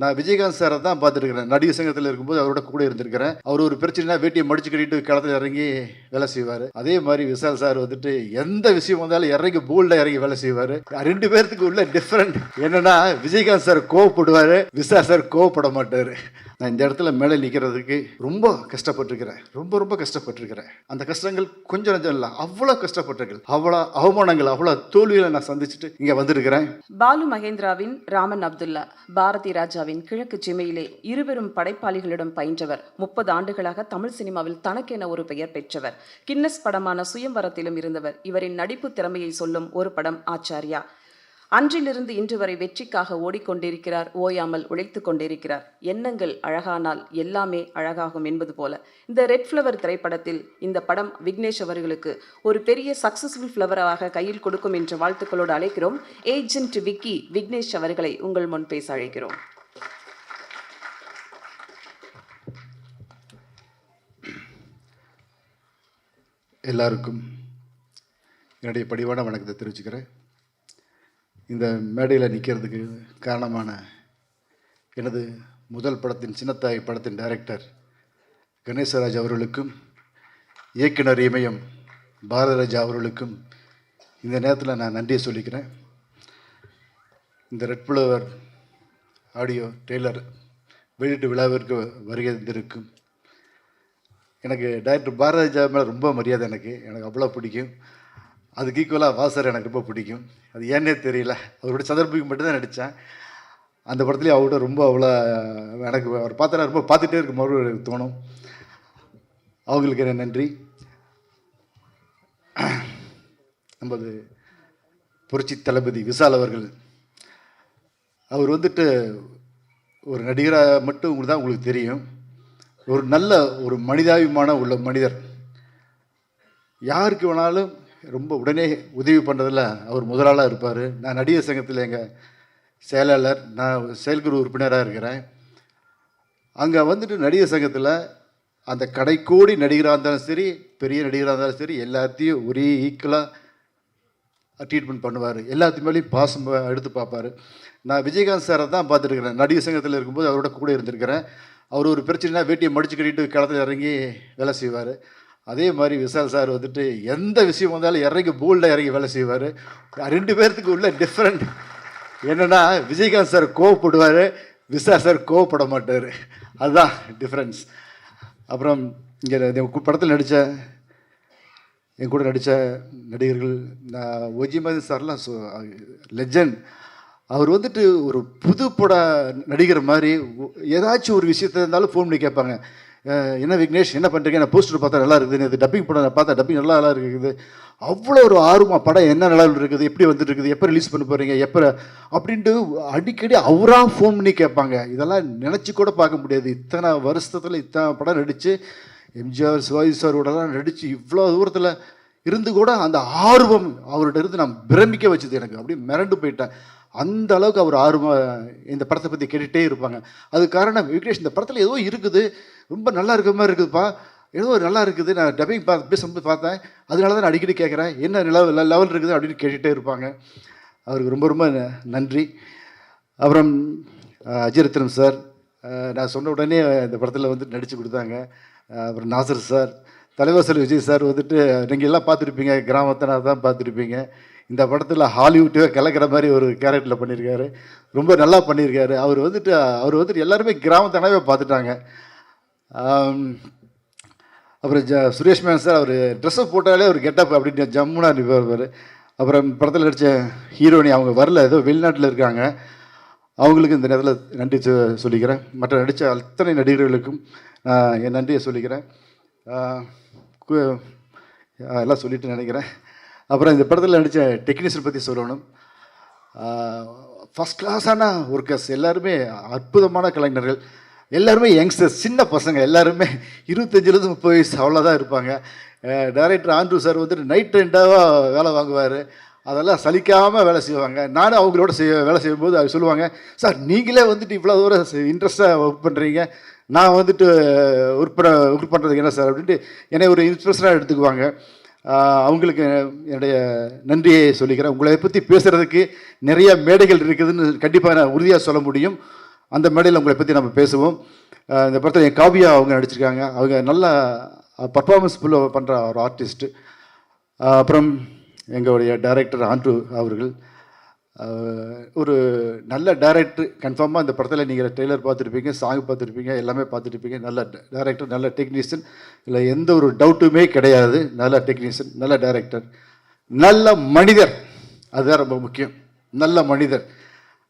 நான் விஜயகாந்த் சாரை தான் பார்த்துருக்கிறேன். நடிகர் சங்கத்தில் இருக்கும்போது அவரோட கூட இருந்திருக்கிறேன். அவர் ஒரு பிரச்சனைனா வேட்டியை மடிச்சு கட்டிட்டு களத்தில் இறங்கி வேலை செய்வார். அதே மாதிரி விஷால் சார் வந்துட்டு எந்த விஷயம் வந்தாலும் இறங்கி போல்டாக இறங்கி வேலை செய்வார். 2 பேர்த்துக்கு உள்ள டிஃப்ரெண்ட் என்னன்னா, விஜயகாந்த் சார் கோவப்படுவார், விஷால் சார் கோவப்பட மாட்டார். நான் இந்த இடத்துல மேலே நிற்கிறதுக்கு ரொம்ப கஷ்டப்பட்டிருக்கிறேன். ரொம்ப கஷ்டப்பட்டிருக்கிறேன். அந்த கஷ்டங்கள் கொஞ்சம் நஞ்சம் இல்லை, அவ்வளோ கஷ்டப்பட்டிருக்கேன். அவ்வளோ அவமானங்கள், அவ்வளோ தோல்விகளை நான் சந்திச்சுட்டு இங்கே வந்திருக்கிறேன். பாலு மகேந்திராவின் ராமன் அப்துல்லா, பாரதி ராஜாவின் கிழக்கு ஜிமையிலே இருவரும் படைப்பாளிகளிடம் பயின்றவர். 30 ஆண்டுகளாக தமிழ் சினிமாவில் தனக்கென ஒரு பெயர் பெற்றவர். கின்னஸ் படமான சுயம்வரத்திலும் இருந்தவர். இவரின் நடிப்பு திறமையை சொல்லும் ஒரு படம் ஆச்சாரியா. அன்றிலிருந்து இன்று வரை வெற்றிக்காக ஓடிக்கொண்டிருக்கிறார், ஓயாமல் உழைத்துக் கொண்டிருக்கிறார். எண்ணங்கள் அழகானால் எல்லாமே அழகாகும் என்பது போல இந்த ரெட் ஃப்ளவர் திரைப்படத்தில் இந்த படம் விக்னேஷ் அவர்களுக்கு ஒரு பெரிய சக்சஸ்ஃபுல் ஃப்ளவராக கையில் கொடுக்கும் என்ற வாழ்த்துக்களோடு அழைக்கிறோம். ஏஜென்ட் விக்கி விக்னேஷ் அவர்களை உங்கள் முன் பேச அழைக்கிறோம். எல்லாருக்கும் என்னுடைய பணிவான வணக்கத்தை தெரிவிச்சுக்கிறேன். இந்த மேடையில் நிற்கிறதுக்கு காரணமான எனது முதல் படத்தின் சின்னத்தாய் படத்தின் டைரக்டர் கணேசராஜ் அவர்களுக்கும், இயக்குனர் இமயம் பாரதிராஜா அவர்களுக்கும் இந்த நேரத்தில் நான் நன்றியை சொல்லிக்கிறேன். இந்த ரெட் ஃப்ளவர் ஆடியோ ட்ரெய்லர் வெளியீட்டு விழாவிற்கு வருகை தந்திருக்கும் எனக்கு டைரக்டர் பாரதிராஜா மேலே ரொம்ப மரியாதை. எனக்கு அவ்வளோ பிடிக்கும். அதுக்கு ஈக்குவலாக வாசர் எனக்கு ரொம்ப பிடிக்கும். அது ஏன்னே தெரியல, அவருடைய சந்தர்ப்பத்துக்கு மட்டும்தான் நடித்தேன். அந்த படத்துலேயும் அவர்கிட்ட ரொம்ப அவ்வளோ எனக்கு அவர் பார்த்தா ரொம்ப பார்த்துட்டே இருக்கும் மாதிரி எனக்கு தோணும். அவங்களுக்கு என்ன நன்றி. நமது புரட்சி தளபதி விஷால் அவர்கள், அவர் வந்துட்டு ஒரு நடிகராக மட்டும் தான் உங்களுக்கு தெரியும். ஒரு நல்ல ஒரு மனிதாபிமான உள்ள மனிதர். யாருக்கு வேணாலும் ரொம்ப உடனே உதவி பண்ணுறதில் அவர் முதலாளாக இருப்பார். நான் நடிகர் சங்கத்தில் எங்கள் செயலாளர், நான் செயல்குழு உறுப்பினராக இருக்கிறேன். அங்கே வந்துட்டு நடிகர் சங்கத்தில் அந்த கடைக்கோடி நடிகராக இருந்தாலும் சரி, பெரிய நடிகராக இருந்தாலும் சரி, எல்லாத்தையும் ஒரே ஈக்குவலாக ட்ரீட்மெண்ட் பண்ணுவார். எல்லாத்து மேலேயும் பாசம் எடுத்து பார்ப்பார். நான் விஜயகாந்த் சாரை தான் பார்த்துருக்கிறேன். நடிகர் சங்கத்தில் இருக்கும்போது அவரோட கூட இருந்திருக்கிறேன். அவர் ஒரு பிரச்சனைனா வேட்டியை மடிச்சு கட்டிட்டு களத்தில் இறங்கி வேலை செய்வார். அதே மாதிரி விஷால் சார் வந்துட்டு எந்த விஷயம் வந்தாலும் இறங்கி போல்டாக இறங்கி வேலை செய்வார். 2 பேர்த்துக்கு உள்ள டிஃப்ரெண்ட் என்னென்னா, விஜயகாந்த் சார் கோவப்படுவார், விஷால் சார் கோவப்பட மாட்டார். அதுதான் டிஃப்ரென்ஸ். அப்புறம் இங்கே படத்தில் என் கூட நடித்த நடிகர்கள், ஒஜிமதி சார்லாம் லெஜண்ட். அவர் வந்துட்டு ஒரு புது பட நடிகர் மாதிரி ஏதாச்சும் ஒரு விஷயத்த இருந்தாலும் ஃபோன் பண்ணி கேட்பாங்க. என்ன விக்னேஷ் என்ன பண்ணுறீங்க, நான் போஸ்டர் பார்த்தா நல்லா இருக்குது, இது டப்பிங் படம் நான் பார்த்தா டப்பிங் நல்லா இருக்குது. அவ்வளோ ஒரு ஆர்வமாக படம் என்ன நல்லா இருக்குது, எப்படி வந்துட்டு இருக்குது, எப்போ ரிலீஸ் பண்ண போகிறீங்க, எப்போ அப்படின்ட்டு அடிக்கடி அவராக ஃபோன் பண்ணி கேட்பாங்க. இதெல்லாம் நினச்சி கூட பார்க்க முடியாது. இத்தனை வருஷத்தில் இத்தனை படம் நடித்து எம்ஜிஆர் சிவாஜி சாரோடலாம் நடித்து இவ்வளோ தூரத்தில் இருந்து கூட அந்த ஆர்வம் அவர்கிட்ட இருந்து நான் பிரமிக்க வச்சது. எனக்கு அப்படியே மிரண்டு போயிட்டேன். அந்த அளவுக்கு அவர் ஆர்வமாக இந்த படத்தை பற்றி கேட்டுகிட்டே இருப்பாங்க. அது காரணம், விக்னேஷ் இந்த படத்தில் ஏதோ இருக்குது, ரொம்ப நல்லா இருக்கிற மாதிரி இருக்குதுப்பா, ஏதோ நல்லா இருக்குது, நான் டப்பிங் பேசும்போது பார்த்தேன், அதனால தான் நான் அடிக்கடி கேட்குறேன், என்ன லெவல் இருக்குது அப்படின்னு கேட்டுகிட்டே இருப்பாங்க. அவருக்கு ரொம்ப நன்றி. அப்புறம் அஜிரத்னம் சார், நான் சொன்ன உடனே இந்த படத்தில் வந்து நடித்து கொடுத்தாங்க. அப்புறம் நாசர் சார், தலைவர் சார், விஜய் சார் வந்துட்டு நீங்கள் எல்லாம் பார்த்துருப்பீங்க, கிராமத்தை தான் பார்த்துருப்பீங்க. இந்த படத்தில் ஹாலிவுட்டே கலக்கிற மாதிரி ஒரு கேரக்டரில் பண்ணியிருக்காரு. ரொம்ப நல்லா பண்ணியிருக்காரு. அவர் வந்துட்டு எல்லாருமே கிராமத்தானாவே பார்த்துட்டாங்க. அப்புறம் சுரேஷ் மேன் சார், அவர் ட்ரெஸ்ஸை போட்டாலே ஒரு கெட்டப் அப்படின்னு ஜம்முனா நிற்பார். அப்புறம் படத்தில் நடித்த ஹீரோனி அவங்க வரல, ஏதோ வெளிநாட்டில் இருக்காங்க. அவங்களுக்கு இந்த நேரத்தில் நன்றி சொல்லிக்கிறேன். மற்ற நடித்த அத்தனை நடிகர்களுக்கும் என் நன்றியை சொல்லிக்கிறேன். எல்லாம் சொல்லிட்டு நினைக்கிறேன். அப்புறம் இந்த படத்தில் நடித்த டெக்னீஷியன் பற்றி சொல்லணும். ஃபஸ்ட் கிளாஸான ஒர்க்கர்ஸ், எல்லாருமே அற்புதமான கலைஞர்கள், எல்லாருமே யங்ஸ்டர்ஸ், சின்ன பசங்க, எல்லாருமே 25 30 வயசு அவ்வளோதான் இருப்பாங்க. டைரக்டர் ஆண்ட்ரூ சார் வந்துட்டு நைட் ரெண்டாக வேலை வாங்குவார். அதெல்லாம் சலிக்காமல் வேலை செய்வாங்க. நானும் அவங்களோட வேலை செய்யும்போது அவங்க சொல்லுவாங்க, சார் நீங்களே வந்துட்டு இவ்வளோ தூரம் இன்ட்ரெஸ்ட்டாக ஒர்க் பண்ணுறீங்க, நான் வந்துட்டு ஒர்க் பண்ணுறதுக்கு என்ன சார் அப்படின்ட்டு என்னை ஒரு இன்ஸ்பிரேஷனாக எடுத்துக்குவாங்க. அவங்களுக்கு என்னுடைய நன்றியை சொல்லிக்கிறேன். உங்களை பற்றி பேசுகிறதுக்கு நிறைய மேடைகள் இருக்குதுன்னு கண்டிப்பாக நான் உறுதியாக சொல்ல முடியும். அந்த மேடையில் உங்களை பற்றி நம்ம பேசுவோம். இந்த படத்தில் என் காவியா அவங்க நடிச்சிருக்காங்க. அவங்க நல்ல பர்ஃபார்மன்ஸ் பண்ணுற ஒரு ஆர்டிஸ்ட்டு. அப்புறம் எங்களுடைய டைரக்டர் ஆண்ட்ரூ அவர்கள் ஒரு நல்ல டைரக்டர். கன்ஃபார்மாக இந்த படத்தில் நீங்கள் ட்ரெய்லர் பார்த்துருப்பீங்க, சாங் பார்த்துருப்பீங்க, எல்லாமே பார்த்துருப்பீங்க. நல்ல டைரக்டர், நல்ல டெக்னீஷியன், இல்லை எந்த ஒரு டவுட்டுமே கிடையாது. நல்ல டெக்னீஷியன், நல்ல டைரக்டர், நல்ல மனிதர். அதுதான் ரொம்ப முக்கியம். நல்ல மனிதர்,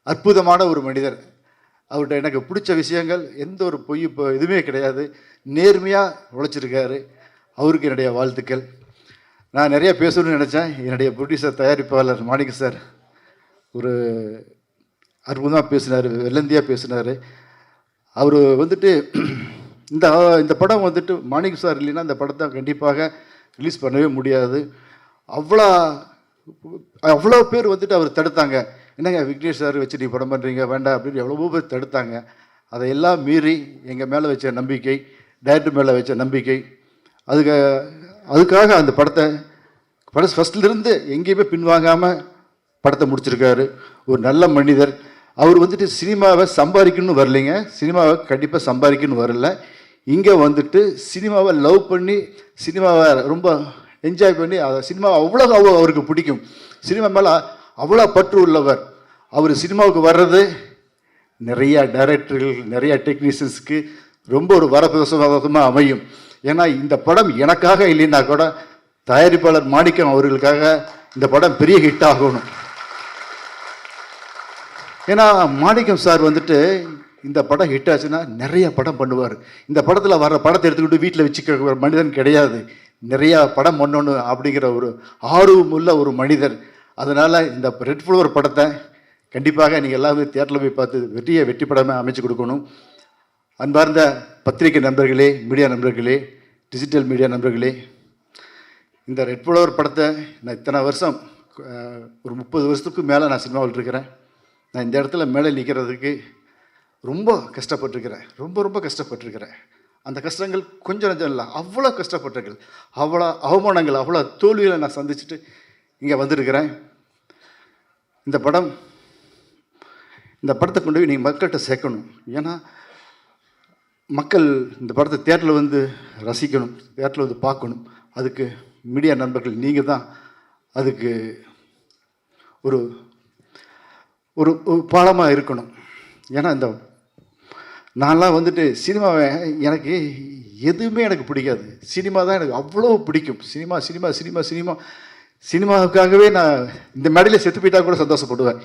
அற்புதமான ஒரு மனிதர். அவர்கிட்ட எனக்கு பிடிச்ச விஷயங்கள் எந்த ஒரு பொய் இதுவுமே கிடையாது. நேர்மையாக உழைச்சிருக்காரு. அவருக்கு என்னுடைய வாழ்த்துக்கள். நான் நிறைய பேசணும்னு நினச்சேன். என்னுடைய ப்ரொடியூசர் தயாரிப்பாளர் மாணிக்க சார் ஒரு அற்புதமாக பேசினார், வெள்ளந்தியாக பேசினார். அவர் வந்துட்டு இந்த படம் வந்துட்டு மாணிக்க சார் இல்லைன்னா இந்த படத்தை கண்டிப்பாக ரிலீஸ் பண்ணவே முடியாது. அவ்வளோ பேர் வந்துட்டு அவர் தடுத்தாங்க. என்னங்க விக்னேஷ் சார் வச்சு நீ படம் பண்ணுறீங்க வேண்டாம் அப்படின்னு எவ்வளவோ பேர் தடுத்தாங்க. அதையெல்லாம் மீறி எங்கள் மேலே வச்ச நம்பிக்கை, டைரக்டர் மேலே வச்ச நம்பிக்கை, அதுக்காக அந்த படத்தை ஃபஸ்ட்லேருந்து எங்கேயுமே பின்வாங்காமல் படத்தை முடிச்சிருக்காரு. ஒரு நல்ல மனிதர். அவர் வந்துட்டு சினிமாவை சம்பாதிக்கணும்னு வரலைங்க, சினிமாவை கண்டிப்பாக சம்பாதிக்கணும்னு வரல. இங்கே வந்துட்டு சினிமாவை லவ் பண்ணி, சினிமாவை ரொம்ப என்ஜாய் பண்ணி, சினிமா அவ்வளோ அவருக்கு பிடிக்கும். சினிமா மேலே அவ்வளோ பற்று உள்ளவர். அவர் சினிமாவுக்கு வர்றது நிறையா டைரக்டர்கள், நிறையா டெக்னீஷியன்ஸுக்கு ரொம்ப ஒரு வரப்பிரசாதமாக அமையும். ஏன்னா இந்த படம் எனக்காக இல்லைன்னா கூட தயாரிப்பாளர் மாணிக்கம் அவர்களுக்காக இந்த படம் பெரிய ஹிட் ஆகணும். ஏன்னா மாணிக்கம் சார் வந்துட்டு இந்த படம் ஹிட் ஆச்சுன்னா நிறைய படம் பண்ணுவார். இந்த படத்தில் வர படத்தை எடுத்துக்கிட்டு வீட்டில் வச்சுக்க மனிதன் கிடையாது. நிறையா படம் பண்ணணும் அப்படிங்கிற ஒரு ஆர்வமுள்ள ஒரு மனிதர். அதனால் இந்த ரெட் ஃப்ளவர் படத்தை கண்டிப்பாக நீங்கள் எல்லாமே தியேட்டரில் போய் பார்த்து வெற்றி படமாக அமைச்சு கொடுக்கணும். அன்பார்ந்த பத்திரிகை நண்பர்களே, மீடியா நண்பர்களே, டிஜிட்டல் மீடியா நண்பர்களே, இந்த ரெட் ஃப்ளவர் படத்தை நான் இத்தனை வருஷம், ஒரு 30 வருஷத்துக்கு மேலே நான் சினிமாவில் இருக்கிறேன். நான் இந்த இடத்துல மேலே நிற்கிறதுக்கு ரொம்ப கஷ்டப்பட்டுருக்கிறேன். ரொம்ப கஷ்டப்பட்டுருக்கிறேன். அந்த கஷ்டங்கள் கொஞ்சம் நஞ்சம் இல்லை, அவ்வளோ கஷ்டப்பட்டிருக்கேன். அவ்வளோ அவமானங்கள், அவ்வளோ தோல்விகளை நான் சந்திச்சுட்டு இங்கே வந்திருக்கிறேன். இந்த படத்தை கொண்டு போய் நீங்கள் மக்கள்கிட்ட சேர்க்கணும். ஏன்னா மக்கள் இந்த படத்தை தியேட்டரில் வந்து ரசிக்கணும், தியேட்டரில் வந்து பார்க்கணும். அதுக்கு மீடியா நண்பர்கள் நீங்கள் தான் அதுக்கு ஒரு ஒரு பாலமாக இருக்கணும். ஏன்னா நான்லாம் வந்துட்டு சினிமாவை எனக்கு எதுவுமே எனக்கு பிடிக்காது. சினிமா தான் எனக்கு அவ்வளோ பிடிக்கும். சினிமாவுக்காகவே நான் இந்த மேடையில் செத்து போயிட்டா கூட சந்தோஷப்படுவேன்.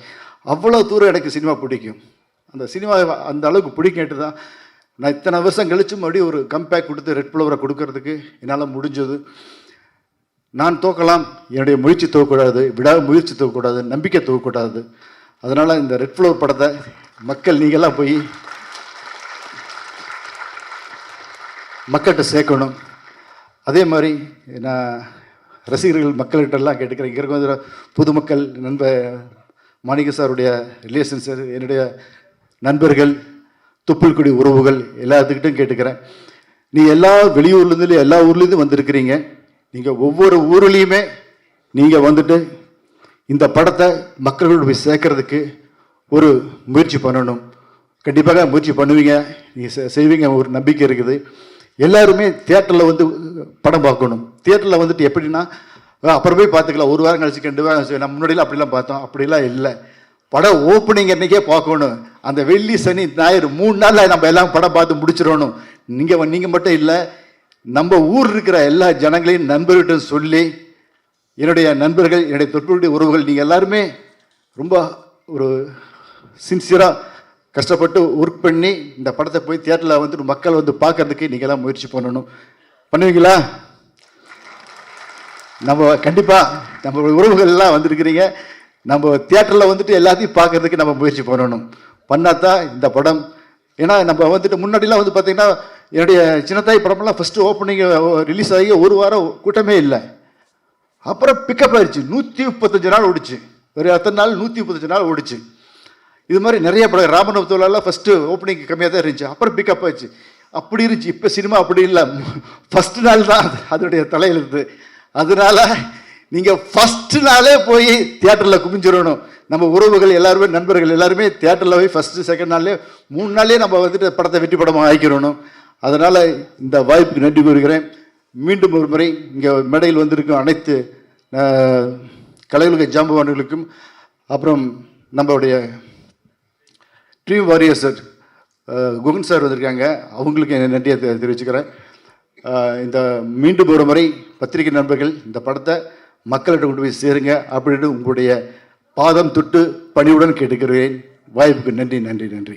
அவ்வளோ தூரம் எனக்கு சினிமா பிடிக்கும். அந்த சினிமா அந்த அளவுக்கு பிடிக்கிட்டு தான் நான் இத்தனை வருஷம் கழிச்சு மறுபடியும் ஒரு கம்பேக் கொடுத்து ரெட் ஃப்ளவரை கொடுக்கறதுக்கு என்னால் முடிஞ்சது. நான் தோக்கலாம், என்னுடைய முயற்சி தோக்கக்கூடாது, முயற்சி தோக்கக்கூடாது, நம்பிக்கை தோக்கக்கூடாது. அதனால் இந்த ரெட் ஃப்ளவர் படத்தை மக்கள் நீங்கள்லாம் போய் மக்கள்கிட்ட சேர்க்கணும். அதே மாதிரி நான் ரசிகர்கள் மக்கள்கிட்டலாம் கேட்டுக்கிறேன். இங்கே இருக்க பொதுமக்கள், மாணிக்க சாருடைய ரிலேஷன்ஸ், என்னுடைய நண்பர்கள், துப்புல்குடி உறவுகள் எல்லாத்துக்கிட்டும் கேட்டுக்கிறேன். நீ எல்லா வெளியூர்லேருந்து எல்லா ஊர்லேருந்து வந்திருக்கிறீங்க. நீங்கள் ஒவ்வொரு ஊர்லேயுமே நீங்கள் வந்துட்டு இந்த படத்தை மக்களோடு போய் சேர்க்கறதுக்கு ஒரு முயற்சி பண்ணணும். கண்டிப்பாக முயற்சி பண்ணுவீங்க, நீங்கள் செய்வீங்க, ஒரு நம்பிக்கை இருக்குது. எல்லாருமே தியேட்டரில் வந்து படம் பார்க்கணும். தியேட்டரில் வந்துட்டு எப்படின்னா அப்புறம் போய் பார்த்துக்கலாம், ஒரு வாரம் கழிச்சு 2 வாரம் கழிச்சு. நம்ம முன்னாடிலாம் அப்படிலாம் பார்த்தோம், அப்படிலாம் இல்லை. படம் ஓப்பனிங் அன்றைக்கே பார்க்கணும். அந்த வெள்ளி சனி ஞாயிறு 3 நாளில் நம்ம எல்லாம் படம் பார்த்து முடிச்சிடணும். நீங்கள் மட்டும் இல்லை, நம்ம ஊர் இருக்கிற எல்லா ஜனங்களையும் நண்பர்கிட்ட சொல்லி, என்னுடைய நண்பர்கள், என்னுடைய தொற்றுடைய உறவுகள், நீங்கள் எல்லாருமே ரொம்ப ஒரு சின்சியராக கஷ்டப்பட்டு ஒர்க் பண்ணி இந்த படத்தை போய் தியேட்டரில் வந்துட்டு மக்கள் வந்து பார்க்கறதுக்கு நீங்கள்லாம் முயற்சி பண்ணணும். பண்ணுவீங்களா? நம்ம கண்டிப்பாக நம்ம உறவுகள் எல்லாம் வந்துருக்கிறீங்க. நம்ம தியேட்டரில் வந்துட்டு எல்லாத்தையும் பார்க்கறதுக்கு நம்ம முயற்சி பண்ணணும். பண்ணாதான் இந்த படம். ஏன்னா நம்ம வந்துட்டு முன்னாடிலாம் வந்து பார்த்திங்கன்னா என்னுடைய சின்னத்தாய் படமெல்லாம் ஃபஸ்ட்டு ஓப்பனிங் ரிலீஸ் ஆகி 1 வாரம் கூட்டமே இல்லை. அப்புறம் பிக்கப் ஆயிடுச்சு. 135 நாள் ஓடிச்சு. ஒரு அத்தனை நாள் 135 நாள் ஓடிச்சு. இது மாதிரி நிறைய படம், ராமநவத்தோலாம் ஃபஸ்ட்டு ஓப்பனிங் கம்மியாக தான் இருந்துச்சு, அப்புறம் பிக்கப் ஆயிடுச்சு. அப்படி இருந்துச்சு. இப்போ சினிமா அப்படி இல்லை, ஃபஸ்ட்டு நாள் தான் அதனுடைய தலையெழுத்து. அதனால நீங்கள் ஃபஸ்ட்டு நாளே போய் தியேட்டரில் குமிஞ்சிடணும். நம்ம உறவுகள் எல்லாருமே, நண்பர்கள் எல்லாருமே தியேட்டரில் போய் ஃபஸ்ட்டு செகண்ட் நாள்லேயே 3 நாள்லேயே நம்ம வந்துட்டு படத்தை வெற்றி படமாக ஆக்கிடணும். அதனால் இந்த வாய்ப்புக்கு நன்றி கூறுகிறேன். மீண்டும் ஒரு முறை இங்கே மேடையில் வந்திருக்கும் அனைத்து கலையுலக ஜாம்பவான்களுக்கும், அப்புறம் நம்மளுடைய ட்ரீம் வாரியர்ஸ் குகன் சார் வந்திருக்காங்க, அவங்களுக்கு என் நன்றியை தெரிவிச்சுக்கிறேன். இந்த மீண்டும் ஒரு முறை பத்திரிகை நண்பர்கள் இந்த படத்தை மக்களிடம் கொண்டு போய் சேருங்க அப்படின்னு உங்களுடைய பாதம் தொட்டு பணிவுடன் கேட்டுக்கிறேன். வாய்ப்புக்கு நன்றி நன்றி நன்றி.